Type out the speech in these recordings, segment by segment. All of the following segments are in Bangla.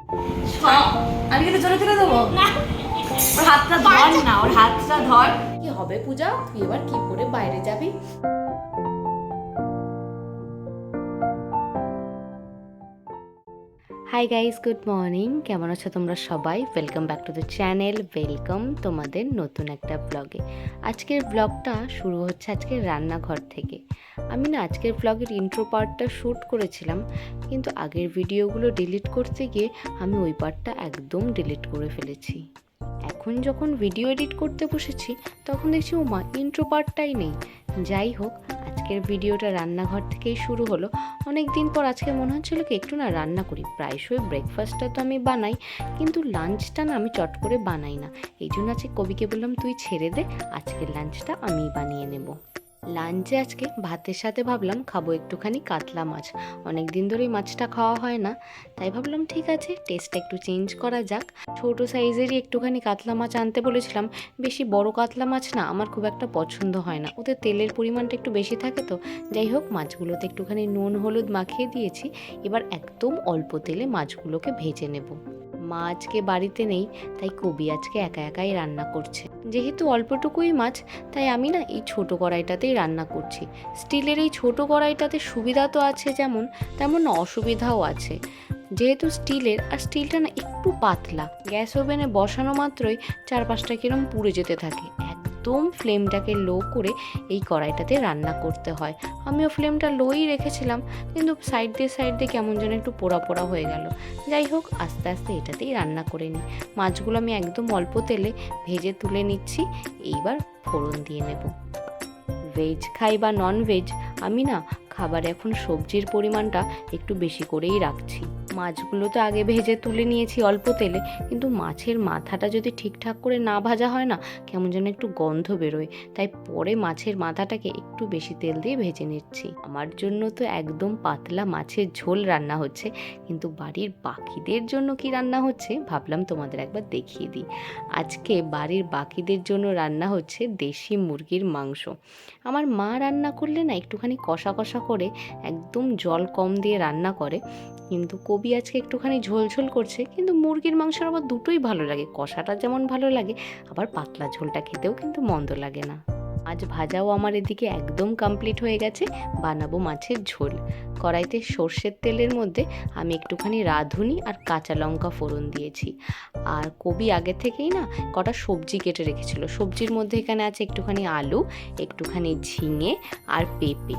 আমি কিন্তু জোরে তুলে দেবো না, ওর হাতটা ধর না, ওর হাতটা ধর। কি হবে পূজা, তুই এবার কি করে বাইরে যাবি? Hi guys, good morning. কেমন আছো তোমরা সবাই? Welcome back to the channel, welcome তোমাদের নতুন একটা ব্লগে। আজকের ব্লগটা শুরু হচ্ছে আজকের রান্নাঘর থেকে। আমি না আজকের ব্লগের ইন্ট্রো পার্টটা শ্যুট করেছিলাম, কিন্তু আগের ভিডিওগুলো ডিলিট করতে গিয়ে আমি ওই পার্টটা একদম ডিলিট করে ফেলেছি। এখন যখন ভিডিও এডিট করতে বসেছি তখন দেখছি ওমা ইন্ট্রো পার্টটাই নেই। যাই হোক, আজকের ভিডিওটা রান্নাঘর থেকেই শুরু হলো। অনেক দিন পর আজকে মনে হচ্ছিলো কি একটু না রান্না করি। প্রায়শই ব্রেকফাস্টটা তো আমি বানাই, কিন্তু লাঞ্চটা না আমি চট করে বানাই না। এই জন্য আজকে কবিকে বললাম তুই ছেড়ে দে, আজকের লাঞ্চটা আমিই বানিয়ে নেব। লাঞ্চে আজকে ভাতের সাথে ভাবলাম খাবো একটুখানি কাতলা মাছ। অনেক দিন ধরেই মাছটা খাওয়া হয় না, তাই ভাবলাম ঠিক আছে টেস্টটা একটু চেঞ্জ করা যাক। ছোটো সাইজেরই একটুখানি কাতলা মাছ আনতে বলেছিলাম। বেশি বড় কাতলা মাছ না আমার খুব একটা পছন্দ হয় না, ওতে তেলের পরিমাণটা একটু বেশি থাকে তো। যাই হোক, মাছগুলোতে একটুখানি নুন হলুদ মাখিয়ে দিয়েছি। এবার একদম অল্প তেলে মাছগুলোকে ভেজে নেব। মা আজকে বাড়িতে নেই, তাই কবি আজকে একা একাই রান্না করছে। যেহেতু অল্পটুকুই মাছ, তাই আমি না এই ছোটো কড়াইটাতেই রান্না করছি। স্টিলের এই ছোটো কড়াইটাতে সুবিধা তো আছে যেমন, তেমন অসুবিধাও আছে। যেহেতু স্টিলের, আর স্টিলটা না একটু পাতলা, গ্যাস ওভেনে বসানো মাত্রই চারপাশটা কিরম পুড়ে যেতে থাকে। একদম ফ্লেমটাকে লো করে এই কড়াইটাতে রান্না করতে হয়। আমিও ফ্লেমটা লোই রেখেছিলাম, কিন্তু সাইড দিয়ে কেমন যেন একটু পোড়া পোড়া হয়ে গেল। যাই হোক, আস্তে আস্তে এটাতেই রান্না করে নিই। মাছগুলো আমি একদম অল্প তেলে ভেজে তুলে নিচ্ছি। এইবার ফোড়ন দিয়ে নেব। ভেজ খাই বা নন ভেজ, আমি না খাবারে এখন সবজির পরিমাণটা একটু বেশি করেই রাখছি। মাছগুলো তো আগে ভেজে তুলে নিয়েছি অল্প তেলে, কিন্তু মাছের মাথাটা যদি ঠিকঠাক করে না ভাজা হয় না, কেমন যেন একটু গন্ধ বেরোয়। তাই পরে মাছের মাথাটাকে একটু বেশি তেল দিয়ে ভেজে নিচ্ছি। আমার জন্য তো একদম পাতলা মাছের ঝোল রান্না হচ্ছে, কিন্তু বাড়ির বাকিদের জন্য কি রান্না হচ্ছে ভাবলাম তোমাদের একবার দেখিয়ে দিই। আজকে বাড়ির বাকিদের জন্য রান্না হচ্ছে দেশি মুরগির মাংস। আমার মা রান্না করলে না একটুখানি কষা কষা করে, একদম জল কম দিয়ে রান্না করে, কিন্তু কবি আজকে একটুখানি ঝোল ঝোল করছে। কিন্তু মুরগির মাংসের আবার দুটোই ভালো লাগে, কষাটা যেমন ভালো লাগে, আবার পাতলা ঝোলটা খেতেও কিন্তু মন্দ লাগে না। মাছ ভাজাও আমার এদিকে একদম কমপ্লিট হয়ে গেছে, বানাবো মাছের ঝোল। কড়াইতে সর্ষের তেলের মধ্যে আমি একটুখানি রাঁধুনি আর কাঁচা লঙ্কা ফোড়ন দিয়েছি। আর কবি আগে থেকেই না কটা সবজি কেটে রেখেছিল। সবজির মধ্যে এখানে আছে একটুখানি আলু, একটুখানি ঝিঙে আর পেঁপে।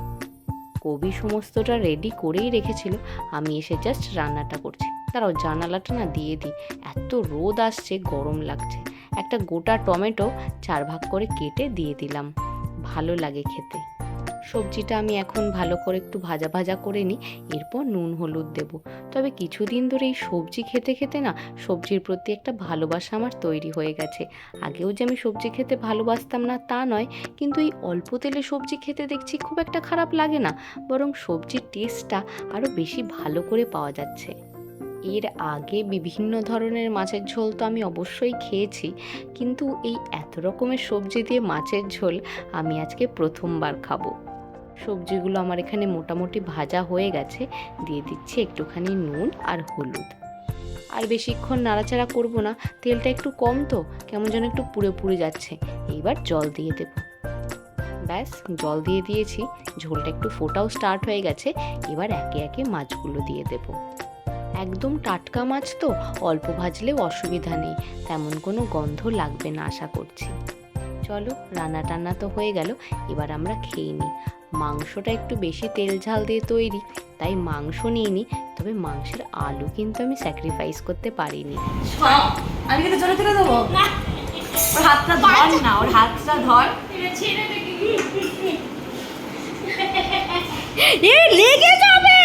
কবি সমস্তটা রেডি করেই রেখেছিল, আমি এসে জাস্ট রান্নাটা করছি। তারাও জানালাটা না দিয়ে দিই, এত রোদ আসছে, গরম লাগছে। একটা গোটা টমেটো 4 ভাগ করে কেটে দিয়ে দিলাম, ভালো লাগে খেতে। সবজিটা আমি এখন ভালো করে একটু ভাজা ভাজা করে নিই, এরপর নুন হলুদ দেব। তবে কিছুদিন ধরে এই সবজি খেতে খেতে না সবজির প্রতি একটা ভালোবাসা আমার তৈরি হয়ে গেছে। আগেও যে আমি সবজি খেতে ভালোবাসতাম না তা নয়, কিন্তু এই অল্প তেলে সবজি খেতে দেখছি খুব একটা খারাপ লাগে না, বরং সবজির টেস্টটা আরও বেশি ভালো করে পাওয়া যাচ্ছে। এর আগে বিভিন্ন ধরনের মাছের ঝোল তো আমি অবশ্যই খেয়েছি, কিন্তু এই এত রকমের সবজি দিয়ে মাছের ঝোল আমি আজকে প্রথমবার খাবো। সবজিগুলো আমার এখানে মোটামুটি ভাজা হয়ে গেছে, দিয়ে দিচ্ছি একটুখানি নুন আর হলুদ। আর বেশিক্ষণ নাড়াচাড়া করব না, তেলটা একটু কম তো কেমন যেন একটু পুড়ে পুড়ে যাচ্ছে। এইবার জল দিয়ে দেব। ব্যাস, জল দিয়ে দিয়েছি, ঝোলটা একটু ফোটাও স্টার্ট হয়ে গেছে। এবার একে একে মাছগুলো দিয়ে দেব। একদম টাটকা মাছ তো, অল্প ভাজলেও অসুবিধা নেই, তেমন কোনো গন্ধ লাগবে না আশা করছি। চলো, রান্না টান্না তো হয়ে গেল, এবার আমরা খেয়ে নিই। মাংসটা একটু বেশি তেল ঝাল দিয়ে তৈরি, তাই মাংস নিয়ে নিই। তবে মাংসের আলু কিন্তু আমি স্যাক্রিফাইস করতে পারিনি। আমি কিন্তু জোরে তুলে দেবো না, ওর হাতটা ধর না, ওর হাতটা ধর। লেগে যাবে।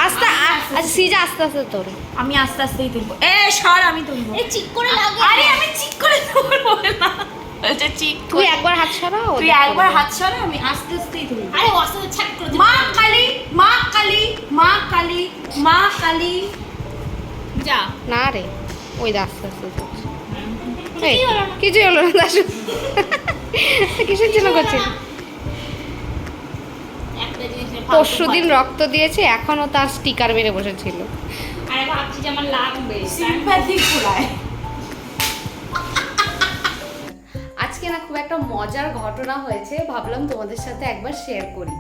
আস্তে আস্তে সিজা, আস্তে আস্তে তোর, আমি আস্তে আস্তেই তুলবো। সর, আমি তুলবো। চিক করে লাগে। আরে আমি চিক করে তুলবো না, বলছে চিক। তুই একবার হাত সরা, তুই একবার হাত সরা, আমি আস্তে আস্তেই তুলবো। আরে আস্তে ছাট করে। মা কালী, মা কালী, মা কালী, মা কালী। যা না রে, ওই আস্তে আস্তে তুলছি। কিছু হলো না দাসু, কিসের জন্য করছিস? একটা জিনিস পরশুদিন রক্ত দিয়েছে, এখনো তার স্টিকার মেরে বসেছিল। আরে ভাবছি যে আমার লাগবে সিম্প্যাথি ফুরায়। আজকে না খুব একটা মজার ঘটনা হয়েছে, ভাবলাম তোমাদের সাথে একবার শেয়ার করি।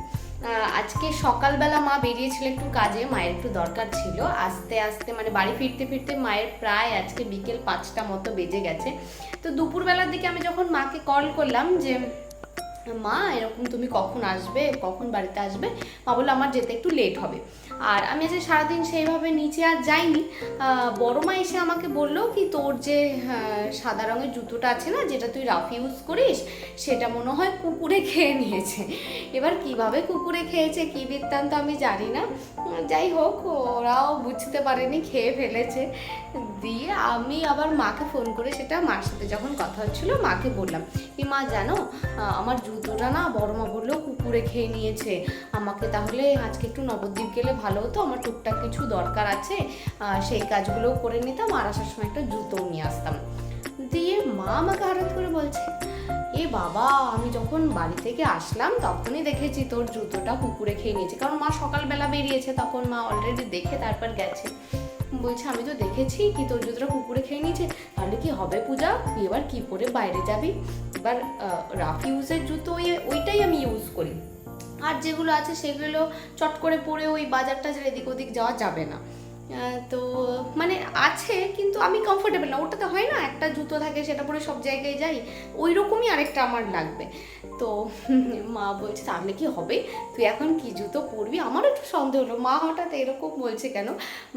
আজকে সকালবেলা মা বেরিয়েছিল একটু কাজে, মায়ের একটু দরকার ছিল। আস্তে আস্তে মানে বাড়ি ফিরতে ফিরতে মায়ের প্রায় আজকে বিকেল 5টা মতো বেজে গেছে। তো দুপুরবেলার দিকে আমি যখন মাকে কল করলাম যে মা এরকম তুমি কখন আসবে, কখন বাড়িতে আসবে, মা বললো আমার যেতে একটু লেট হবে। আর আমি আজকে সারাদিন সেইভাবে নিচে আর যাইনি। বড় মা এসে আমাকে বললো কি তোর যে সাদা রঙের জুতোটা আছে না, যেটা তুই রাফ ইউজ করিস, সেটা মনে হয় কুকুরে খেয়ে নিয়েছে। এবার কিভাবে কুকুরে খেয়েছে কি বৃত্তান্ত আমি জানি না, যাই হোক ওরাও বুঝতে পারেনি, খেয়ে ফেলেছে। দিয়ে আমি আবার মাকে ফোন করে, সেটা মার সাথে যখন কথা হচ্ছিল মাকে বললাম কি মা জানো আমার জুতোটা না বড় মা বললো কুকুরে খেয়ে নিয়েছে, আমাকে তাহলে আজকে একটু নবদ্বীপ গেলে ভালো হতো, আমার টুকটাক কিছু দরকার আছে, সেই কাজগুলোও করে নিতাম আর আসার সময় একটা জুতোও নিয়ে আসতাম। দিয়ে মা আমাকে হঠাৎ করে বলছে এ বাবা আমি যখন বাড়ি থেকে আসলাম তখনই দেখেছি তোর জুতোটা কুকুরে খেয়ে নিয়েছে, কারণ মা সকালবেলা বেরিয়েছে, তখন মা অলরেডি দেখে তারপর গেছে। বলছে আমি তো দেখেছি কি তোর জুতোটা কুকুরে খেয়ে নিয়েছে, তাহলে কি হবে পূজা, তুই এবার কি পরে বাইরে যাবি? এবার রাফ ইউজের জুতো ওইটাই আমি ইউজ করি, আর যেগুলো আছে সেগুলো চট করে পরে ওই বাজার টাজার এদিক ওদিক যাওয়া যাবে না। তো মানে আছে কিন্তু আমি কমফোর্টেবল না, ওটাতে হয় না একটা জুতো থাকে সেটা পরে সব জায়গায় যাই, ওই রকমই আরেকটা আমার লাগবে। তো মা বলছে তাহলে কি হবে, তুই এখন কি জুতো পরবি? আমারও একটু সন্দেহ হলো মা হঠাৎ এরকম বলছে কেন।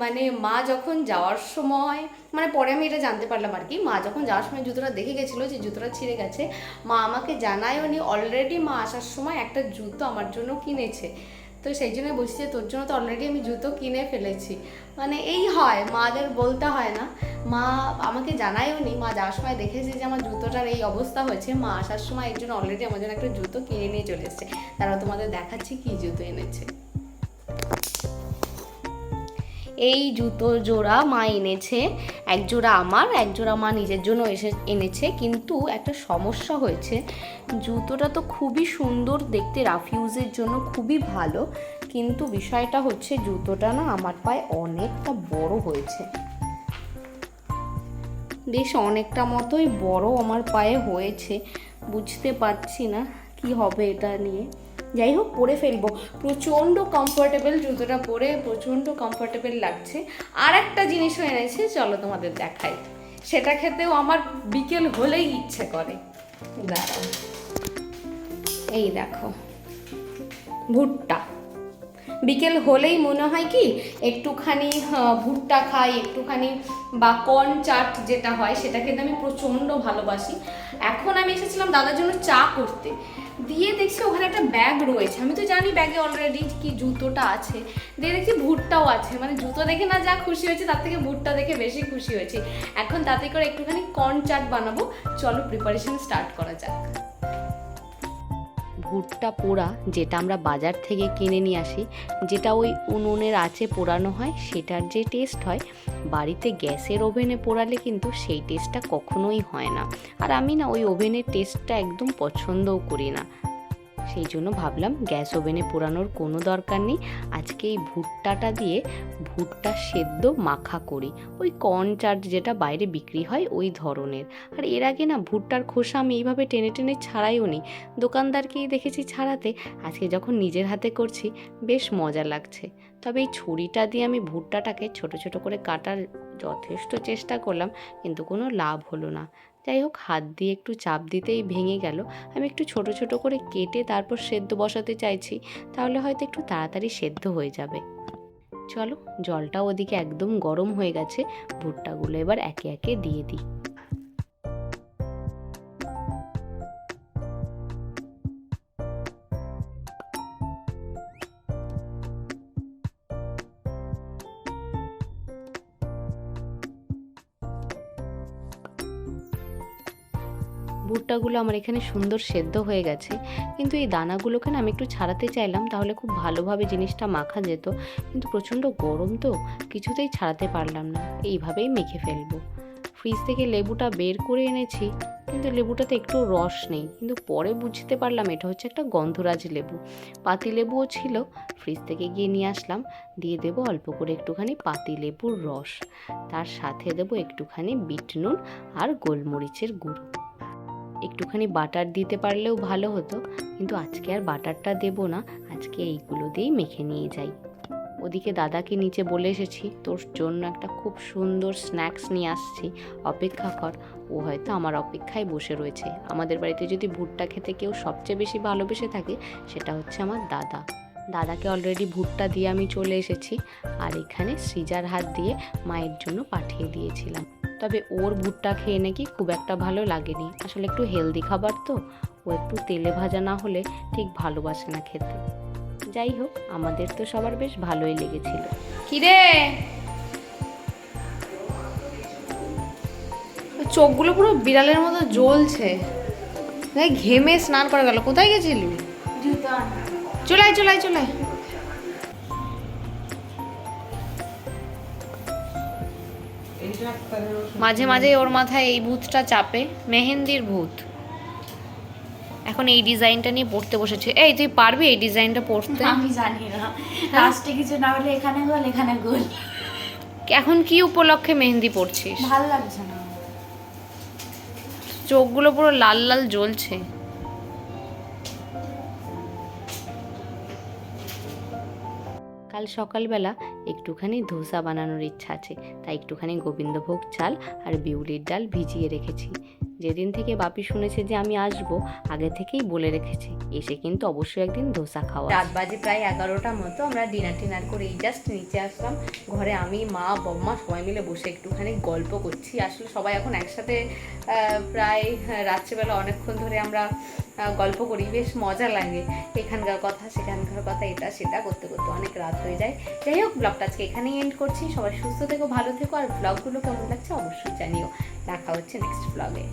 মানে মা যখন যাওয়ার সময়, মানে পরে আমি এটা জানতে পারলাম আর কি, মা যখন যাওয়ার সময় জুতোটা দেখে গেছিলো যে জুতোটা ছিঁড়ে গেছে, মা আমাকে জানায়ও নি, অলরেডি মা আসার সময় একটা জুতো আমার জন্য কিনেছে। তো সেই জন্য বলছি যে তোর জন্য তো অলরেডি আমি জুতো কিনে ফেলেছি। মানে এই হয়, মাদের বলতে হয় না, মা আমাকে জানায়ও নি, মা যাওয়ার সময় দেখেছে যে আমার জুতোটার এই অবস্থা হয়েছে, মা আসার সময় এর জন্য অলরেডি আমার জন্য একটা জুতো কিনে নিয়ে চলে এসেছে। তারাও তোমাদের দেখাচ্ছি কি জুতো এনেছে। এই জুতো জোড়া মা এনেছে, এক জোড়া আমার, এক জোড়া মা নিজের জন্য এনেছে। কিন্তু একটা সমস্যা হয়েছে, জুতোটা তো খুবই সুন্দর দেখতে, রাফ ইউজের জন্য খুবই ভালো, কিন্তু বিষয়টা হচ্ছে জুতোটা না আমার পায়ে অনেকটা বড় হয়েছে, বেশ অনেকটা মতোই বড় আমার পায়ে হয়েছে। বুঝতে পারছি না কি হবে এটা নিয়ে, যাই হোক পরে ফেলবো। প্রচণ্ড কমফোর্টেবল জুতোটা পরে, প্রচণ্ড কমফোর্টেবল লাগছে। আর একটা জিনিসও এনেছে, চলো তোমাদের দেখাই, সেটা খেতেও আমার বিকেল হলেই ইচ্ছে করে। দাঁড়াও, এই দেখো ভুট্টা, বিকেল হলেই মনে হয় কি একটুখানি ভুট্টা খাই, একটুখানি বা কর্ন চাট যেটা হয় সেটা খেতে আমি প্রচণ্ড ভালোবাসি। এখন আমি এসেছিলাম দাদার জন্য চা করতে, দিয়ে দেখছি ওখানে একটা ব্যাগ রয়েছে, আমি তো জানি ব্যাগে অলরেডি কি জুতোটা আছে, দিয়ে দেখছি ভুট্টাও আছে। মানে জুতো দেখে না যা খুশি হয়েছে তার থেকে ভুট্টা দেখে বেশি খুশি হয়েছি। এখন তাতে করে একটুখানি কর্ন চাট বানাবো, চলো প্রিপারেশন স্টার্ট করা যাক। ভুট্টা পোড়া যেটা আমরা বাজার থেকে কিনে নিয়ে আসি, যেটা ওই উনুনের আঁচে পোড়ানো হয়, সেটার যে টেস্ট হয় বাড়িতে গ্যাসের ওভেনে পোড়ালে কিন্তু সেই টেস্টটা কখনোই হয় না। আর আমি না ওই ওভেনের টেস্টটা একদম পছন্দও করি না, সেই জন্য ভাবলাম গ্যাস ওভেনে পোড়ানোর কোনো দরকার নেই, আজকে এই ভুট্টাটা দিয়ে ভুট্টা সেদ্ধ মাখা করি, ওই কর্ন চাট যেটা বাইরে বিক্রি হয় ওই ধরনের। আর এর আগে না ভুট্টার খোসা আমি এইভাবে টেনে টেনে ছাড়াইও নি, দোকানদারকেই দেখেছি ছাড়াতে, আজকে যখন নিজের হাতে করছি বেশ মজা লাগছে। তবে এই ছুরিটা দিয়ে আমি ভুট্টাটাকে ছোট ছোট করে কাটার যথেষ্ট চেষ্টা করলাম, কিন্তু কোনো লাভ হলো না। যাই হোক হাত দিয়ে একটু চাপ দিতেই ভেঙে গেল। আমি একটু ছোট ছোট করে কেটে তারপর সেদ্ধ বসাতে চাইছি, তাহলে হয়তো একটু তাড়াতাড়ি সেদ্ধ হয়ে যাবে। চলো, জলটা ওদিকে একদম গরম হয়ে গেছে, ভুট্টাগুলো এবার একে একে দিয়ে দিই। ভুট্টাগুলো আমার এখানে সুন্দর সেদ্ধ হয়ে গেছে, কিন্তু এই দানাগুলোকে না আমি একটু ছাড়াতে চাইলাম, তাহলে খুব ভালোভাবে জিনিসটা মাখা যেত, কিন্তু প্রচণ্ড গরম তো কিছুতেই ছাড়াতে পারলাম না, এইভাবেই মেখে ফেলবো। ফ্রিজ থেকে লেবুটা বের করে এনেছি, কিন্তু লেবুটাতে একটু রস নেই। কিন্তু পরে বুঝতে পারলাম এটা হচ্ছে একটা গন্ধরাজ লেবু। পাতি লেবুও ছিল, ফ্রিজ থেকে গিয়ে নিয়ে আসলাম। দিয়ে দেবো অল্প করে একটুখানি পাতি লেবুর রস, তার সাথে দেবো একটুখানি বিট নুন আর গোলমরিচের গুঁড়ো। একটুখানি বাটার দিতে পারলেও ভালো হতো, কিন্তু আজকে আর বাটারটা দেবো না, আজকে এইগুলো দিয়েই মেখে নিয়ে যাই। ওদিকে দাদাকে নিচে বলে এসেছি, তোর জন্য একটা খুব সুন্দর স্ন্যাক্স নিয়ে আসছি, অপেক্ষা কর। ও হয়তো আমার অপেক্ষায় বসে রয়েছে। আমাদের বাড়িতে যদি ভুট্টা খেতে কেউ সবচেয়ে বেশি ভালোবেসে থাকে সেটা হচ্ছে আমার দাদা। দাদাকে অলরেডি ভুট্টা দিয়ে আমি চলে এসেছি, আর এখানে সৃজার হাত দিয়ে মায়ের জন্য পাঠিয়ে দিয়েছিলাম। তবে ওর ভুট্টা খেয়ে নাকি খুব একটা ভালো লাগেনি, আসলে একটু হেলদি খাবার তো, ও একটু তেলে ভাজা না হলে ঠিক ভালোবাসে না খেতে। যাই হোক, আমাদের তো সবার বেশ ভালোই লেগেছিল। কিরে, চোখগুলো পুরো বিড়ালের মতো জ্বলছে। ঘেমে স্নান করে গেল। কোথায় গেছিলি? চলে চলে। মাঝে মাঝে ওর মাথায় এই ভূতটা চাপে, মেহেন্দির ভূত। এখন এই ডিজাইনটা নিয়ে পড়তে বসেছে। এই তুই পারবি এই ডিজাইনটা পড়তে? আমি জানি না, লাস্টে কিছু না হলে এখানে গোল এখানে গোল। এখন কি উপলক্ষে মেহেন্দি পড়ছিস? ভাল লাগছে না। চোখগুলো পুরো লাল লাল জ্বলছে। কাল সকালবেলা একটুখানি ধোসা বানানোর ইচ্ছা আছে, তাই একটুখানি গোবিন্দভোগ চাল আর বিউলির ডাল ভিজিয়ে রেখেছি। যেদিন থেকে বাপি শুনেছে যে আমি আসবো, আগে থেকেই বলে রেখেছে এসে কিন্তু অবশ্যই একদিন ধোসা খাওয়া। রাত বাজে প্রায় 11টা মতো, আমরা ডিনার করে এই জাস্ট নিচে আসলাম। ঘরে আমি, মা, বম্মা সবাই মিলে বসে একটুখানি গল্প করছি। আসলে সবাই এখন একসাথে প্রায় রাত্রেবেলা অনেকক্ষণ ধরে আমরা গল্প করি, বেশ মজা লাগে। এখানকার কথা সেখানকার কথা, এটা সেটা করতে করতে অনেক রাত হয়ে যায়। যাই হোক, ব্লগটা আজকে এখানেই এন্ড করছি। সবাই সুস্থ থেকো, ভালো থেকো, আর ব্লগগুলো কেমন লাগছে অবশ্যই জানিও। দেখা হচ্ছে নেক্সট ব্লগে।